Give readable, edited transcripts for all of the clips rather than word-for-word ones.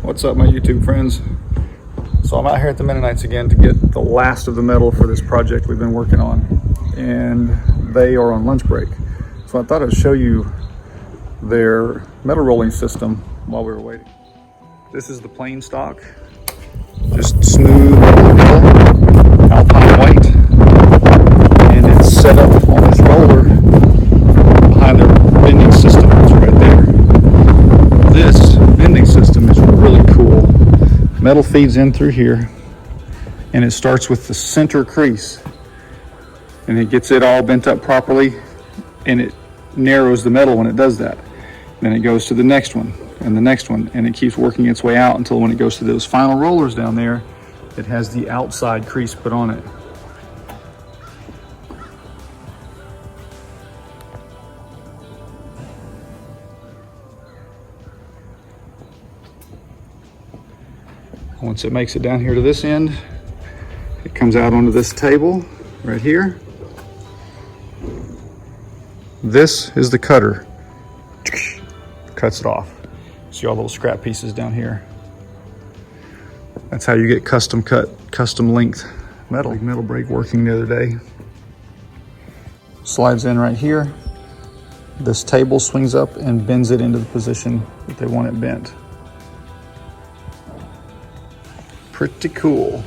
What's up, my YouTube friends? So I'm out here at the Mennonites again to get the last of the metal for this project we've been working on, and they are on lunch break. So I thought I'd show you their metal rolling system while we were waiting. This is the plain stock, just smooth metal, alpine white, and it's set up on this roller behind their bending system. It's right there. This bending system is really cool. Metal feeds in through here, and it starts with the center crease, and it gets it all bent up properly, and it narrows the metal when it does that. Then it goes to the next one and the next one, and it keeps working its way out until when it goes to those final rollers down there, it has the outside crease put on it. Once it makes it down here to this end, it comes out onto this table right here. This is the cutter. Cuts it off. See all those scrap pieces down here. That's how you get custom cut, custom length metal. Metal brake working the other day. Slides in right here. This table swings up and bends it into the position that they want it bent. Pretty cool.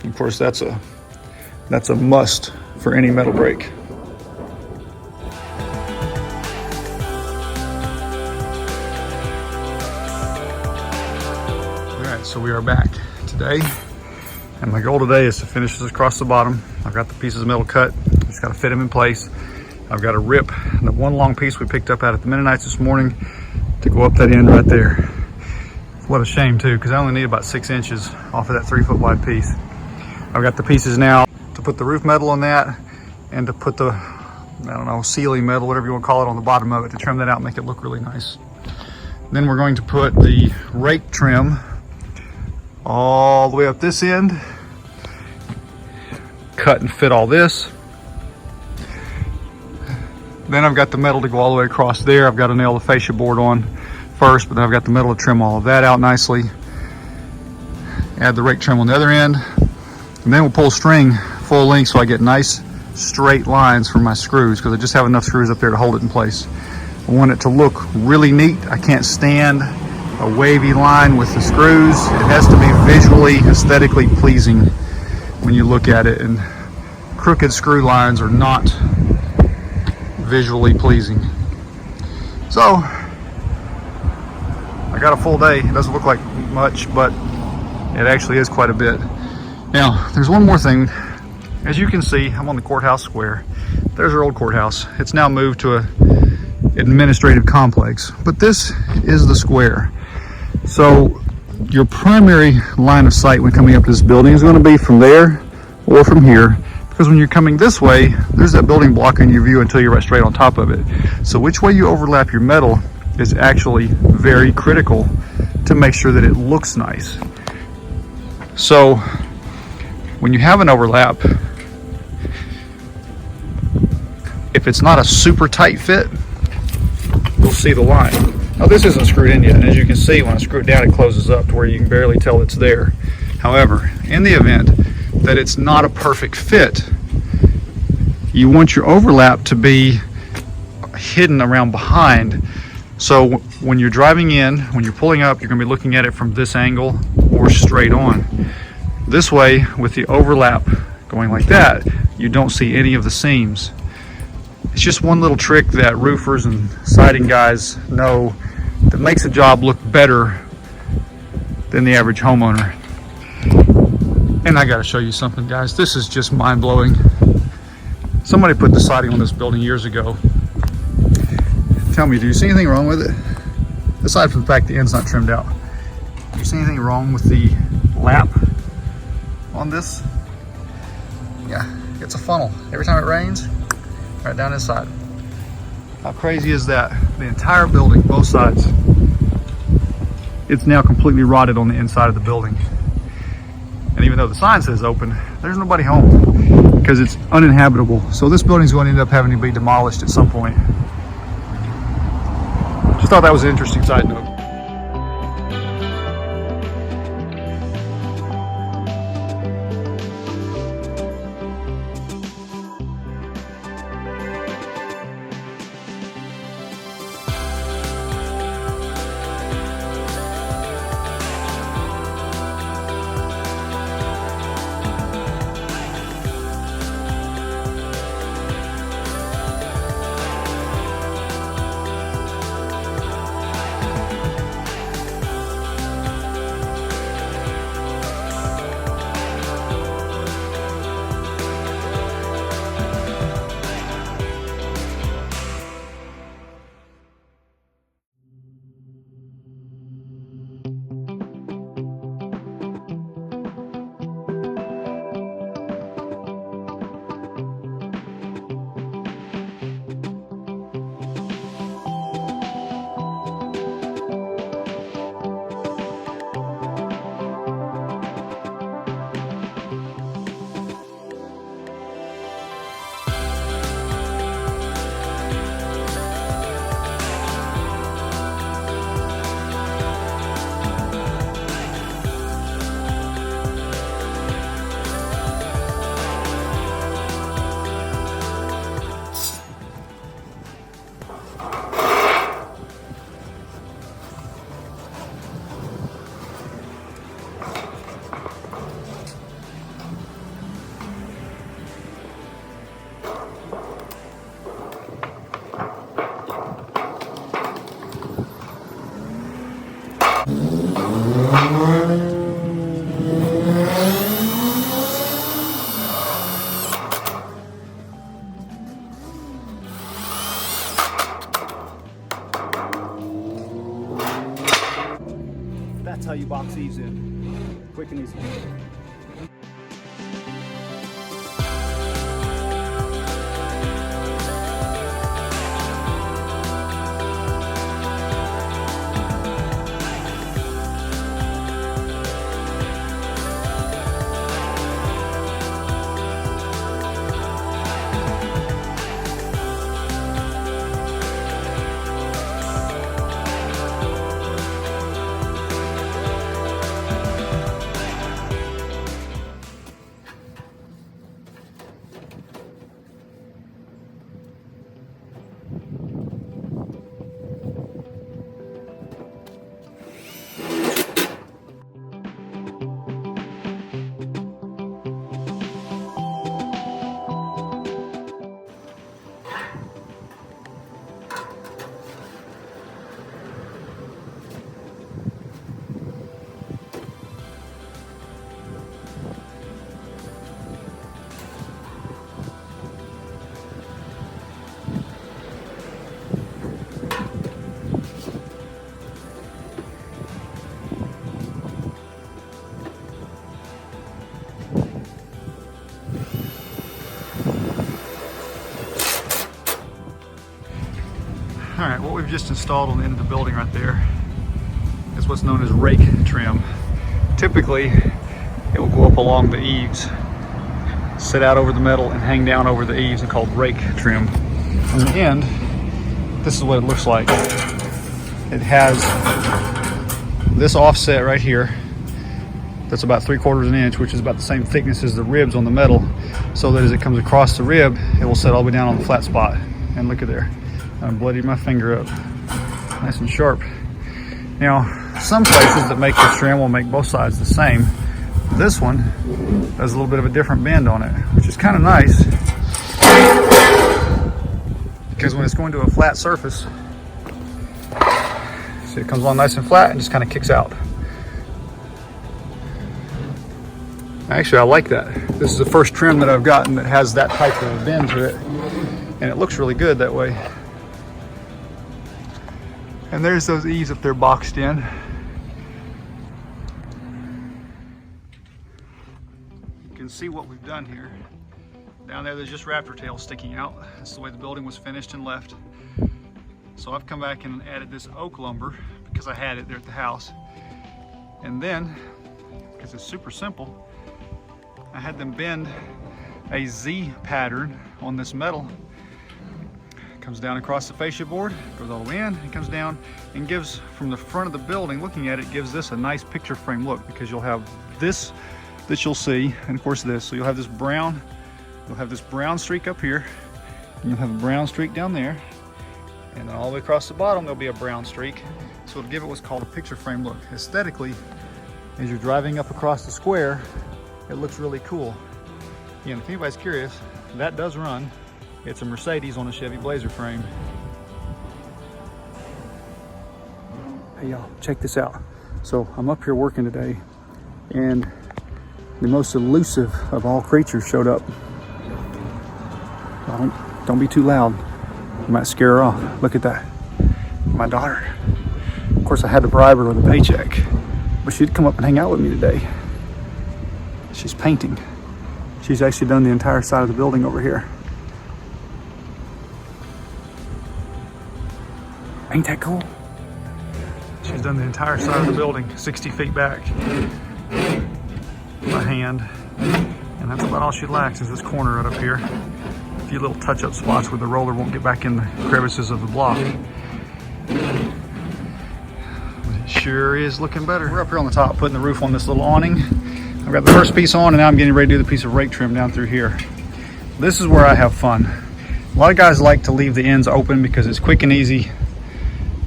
Of course, that's a must for any metal brake. All right, so we are back today, and my goal today is to finish this across the bottom. I've got the pieces of metal cut, just got to fit them in place. I've got to rip the one long piece we picked up out at the Mennonites this morning to go up that end right there. What a shame too, because I only need about 6 inches off of that 3-foot wide piece. I've got the pieces now to put the roof metal on that, and to put the, I don't know, ceiling metal, whatever you want to call it, on the bottom of it, to trim that out and make it look really nice. Then we're going to put the rake trim all the way up this end, cut and fit all this. Then I've got the metal to go all the way across there. I've got to nail the fascia board on first, but then I've got the metal to trim all of that out nicely. Add the rake trim on the other end, and then we'll pull string full length so I get nice straight lines for my screws, because I just have enough screws up there to hold it in place. I want it to look really neat. I can't stand a wavy line with the screws. It has to be visually, aesthetically pleasing when you look at it, and crooked screw lines are not visually pleasing. So I got a full day. It doesn't look like much, but it actually is quite a bit. Now, there's one more thing. As you can see, I'm on the courthouse square. There's our old courthouse. It's now moved to an administrative complex, but this is the square. So your primary line of sight when coming up to this building is going to be from there or from here, because when you're coming this way, there's that building blocking your view until you're right straight on top of it. So which way you overlap your metal is actually very critical to make sure that it looks nice. So when you have an overlap, if it's not a super tight fit, you'll see the line. Now this isn't screwed in yet, and as you can see, when I screw it down, it closes up to where you can barely tell it's there. However, in the event that it's not a perfect fit, you want your overlap to be hidden around behind. So when you're driving in, when you're pulling up, you're going to be looking at it from this angle or straight on. This way, with the overlap going like that, you don't see any of the seams. It's just one little trick that roofers and siding guys know that makes a job look better than the average homeowner. And I got to show you something, guys. This is just mind-blowing. Somebody put the siding on this building years ago. Tell me, do you see anything wrong with it? Aside from the fact the end's not trimmed out. Do you see anything wrong with the lap on this? Yeah, it's a funnel. Every time it rains, right down inside. How crazy is that? The entire building, both sides, it's now completely rotted on the inside of the building. And even though the sign says open, there's nobody home because it's uninhabitable. So this building's going to end up having to be demolished at some point. Just thought that was an interesting side note. That's how you box these in. Quick and easy. All right, what we've just installed on the end of the building right there is what's known as rake trim. Typically, it will go up along the eaves, sit out over the metal, and hang down over the eaves, and called rake trim. On the end, this is what it looks like. It has this offset right here that's about 3/4 inch, which is about the same thickness as the ribs on the metal, so that as it comes across the rib, it will set all the way down on the flat spot. And look at there. I bloodied my finger up. Nice and sharp. Now, some places that make this trim will make both sides the same. This one has a little bit of a different bend on it, which is kind of nice, because when it's going to a flat surface, see, it comes along nice and flat and just kind of kicks out. Actually, I like that. This is the first trim that I've gotten that has that type of a bend to it, and it looks really good that way. And there's those eaves up there boxed in. You can see what we've done here. Down there's just raptor tails sticking out. That's the way the building was finished and left. So I've come back and added this oak lumber because I had it there at the house. And then, because it's super simple, I had them bend a Z pattern on this metal. Comes down across the fascia board, goes all the way in, and comes down and gives, from the front of the building, looking at it, gives this a nice picture frame look, because you'll have this that you'll see, and of course this. So you'll have this brown streak up here, and you'll have a brown streak down there, and then all the way across the bottom there'll be a brown streak. So it'll give it what's called a picture frame look. Aesthetically, as you're driving up across the square, it looks really cool. Again, if anybody's curious, that does run. It's a Mercedes on a Chevy Blazer frame. Hey y'all, check this out. So I'm up here working today, and the most elusive of all creatures showed up. Don't be too loud. You might scare her off. Look at that. My daughter. Of course, I had to bribe her with a paycheck, but she'd come up and hang out with me today. She's painting. She's actually done the entire side of the building over here. Ain't that cool? She's done the entire side of the building, 60 feet back, by hand. And that's about all she lacks, is this corner right up here. A few little touch-up spots where the roller won't get back in the crevices of the block. It sure is looking better. We're up here on the top, putting the roof on this little awning. I've got the first piece on, and now I'm getting ready to do the piece of rake trim down through here. This is where I have fun. A lot of guys like to leave the ends open because it's quick and easy.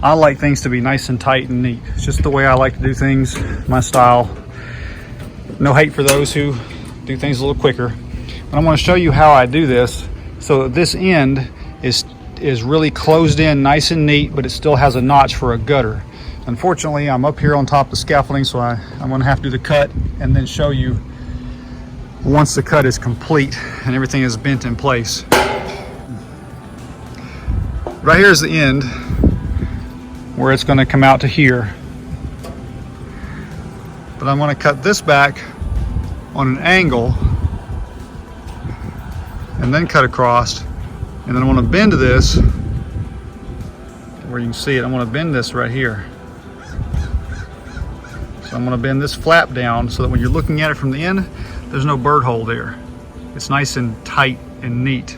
I like things to be nice and tight and neat. It's just the way I like to do things, my style. No hate for those who do things a little quicker. But I'm going to show you how I do this so that this end is really closed in nice and neat, but it still has a notch for a gutter. Unfortunately, I'm up here on top of the scaffolding, so I'm gonna have to do the cut and then show you once the cut is complete and everything is bent in place. Right here is the end where it's gonna come out to here. But I'm gonna cut this back on an angle and then cut across, and then I want to bend this where you can see it. I want to bend this right here. So I'm going to bend this flap down so that when you're looking at it from the end, there's no bird hole there. It's nice and tight and neat.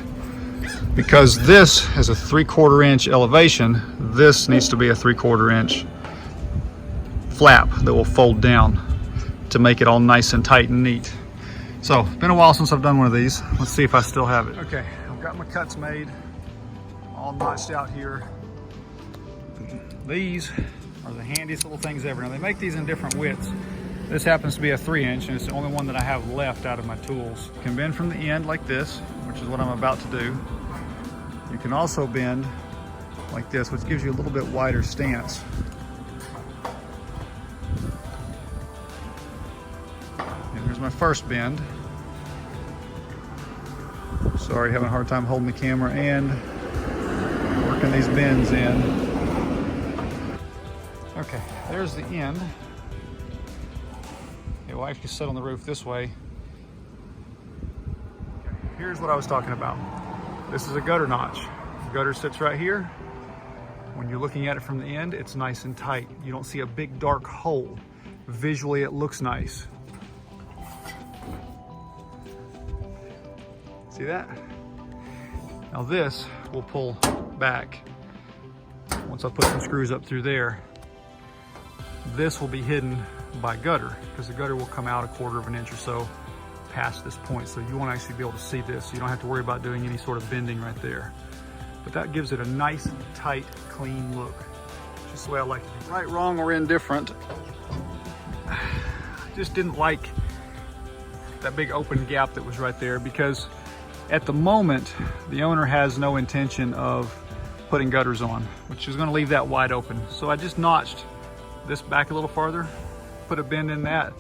Because this has a 3/4 inch elevation, this needs to be a 3/4 inch flap that will fold down to make it all nice and tight and neat. So, it's been a while since I've done one of these. Let's see if I still have it. Okay, I've got my cuts made, all notched out here. These are the handiest little things ever. Now, they make these in different widths. This happens to be a 3-inch, and it's the only one that I have left out of my tools. You can bend from the end like this, which is what I'm about to do. You can also bend like this, which gives you a little bit wider stance. Here's my first bend. Sorry, having a hard time holding the camera and working these bends in. Okay, there's the end. Okay, well, I actually sit on the roof this way. Okay, here's what I was talking about. This is a gutter notch. The gutter sits right here. When you're looking at it from the end, it's nice and tight. You don't see a big dark hole. Visually, it looks nice. See that? Now this will pull back once I put some screws up through there. This will be hidden by gutter because the gutter will come out 1/4 inch or so past this point. So you won't actually be able to see this. So you don't have to worry about doing any sort of bending right there. But that gives it a nice, tight, clean look. Just the way I like it. Right, wrong, or indifferent. I just didn't like that big open gap that was right there because at the moment, the owner has no intention of putting gutters on, which is gonna leave that wide open. So I just notched this back a little farther, put a bend in that,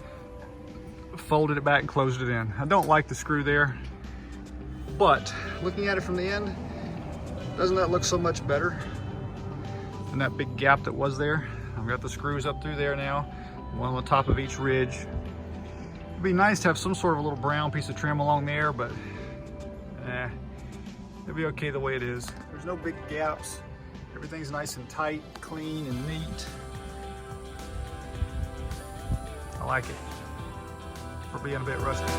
folded it back and closed it in. I don't like the screw there, but looking at it from the end, doesn't that look so much better than that big gap that was there? I've got the screws up through there now, one on the top of each ridge. It'd be nice to have some sort of a little brown piece of trim along there, but it'll be okay the way it is. There's no big gaps. Everything's nice and tight, clean and neat. I like it for being a bit rusty.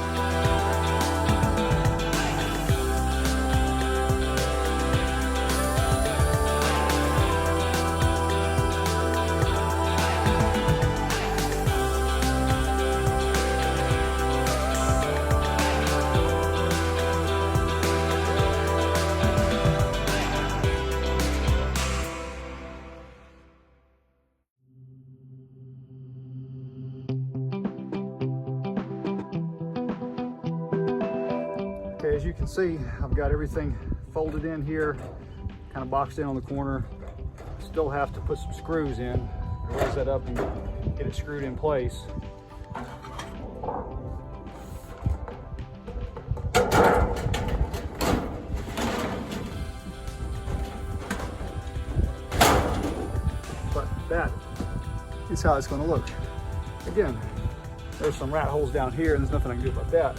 Okay, as you can see, I've got everything folded in here, kind of boxed in on the corner. Still have to put some screws in, raise that up and get it screwed in place. But that is how it's going to look. Again, there's some rat holes down here and there's nothing I can do about that.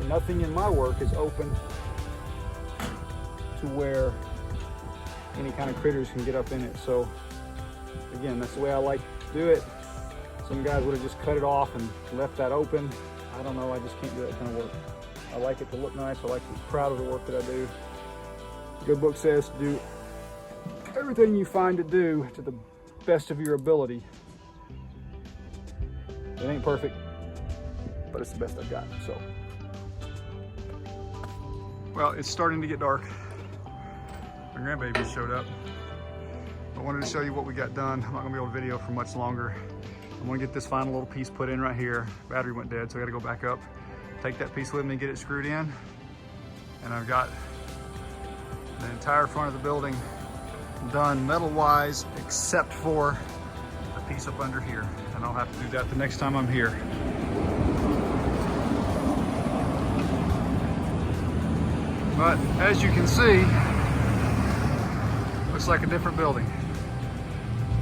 Nothing in my work is open to where any kind of critters can get up in it. So again, that's the way I like to do it. Some guys would have just cut it off and left that open. I don't know, I just can't do that kind of work. I like it to look nice. I like to be proud of the work that I do. The good book says to do everything you find to do to the best of your ability. It ain't perfect, but it's the best I've got, so. Well, it's starting to get dark. My grandbaby showed up. I wanted to show you what we got done. I'm not gonna be able to video for much longer. I'm gonna get this final little piece put in right here. Battery went dead, so I gotta go back up, take that piece with me, get it screwed in. And I've got the entire front of the building done metal-wise, except for the piece up under here, and I'll have to do that the next time I'm here. But as you can see, looks like a different building.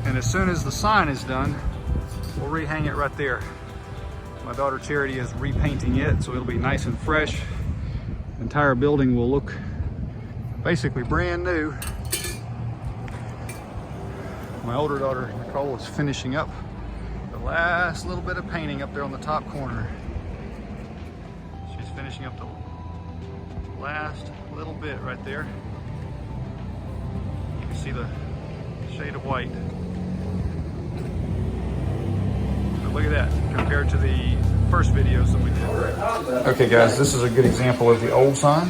And as soon as the sign is done, we'll rehang it right there. My daughter Charity is repainting it, so it'll be nice and fresh. The entire building will look basically brand new. My older daughter Nicole is finishing up the last little bit of painting up there on the top corner. She's finishing up the last little bit right there. You can see the shade of white. But look at that compared to the first videos that we did. Okay guys, this is a good example of the old sign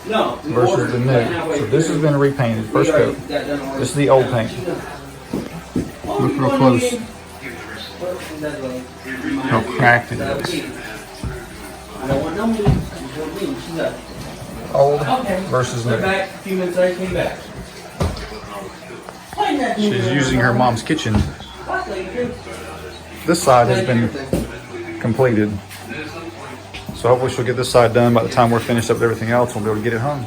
versus the new. So this has been repainted, first coat. This is the old paint. Look real close how cracked it is. Old versus new. She's using her mom's kitchen. This side has been completed. So hopefully she'll get this side done by the time we're finished up with everything else. We'll be able to get it home.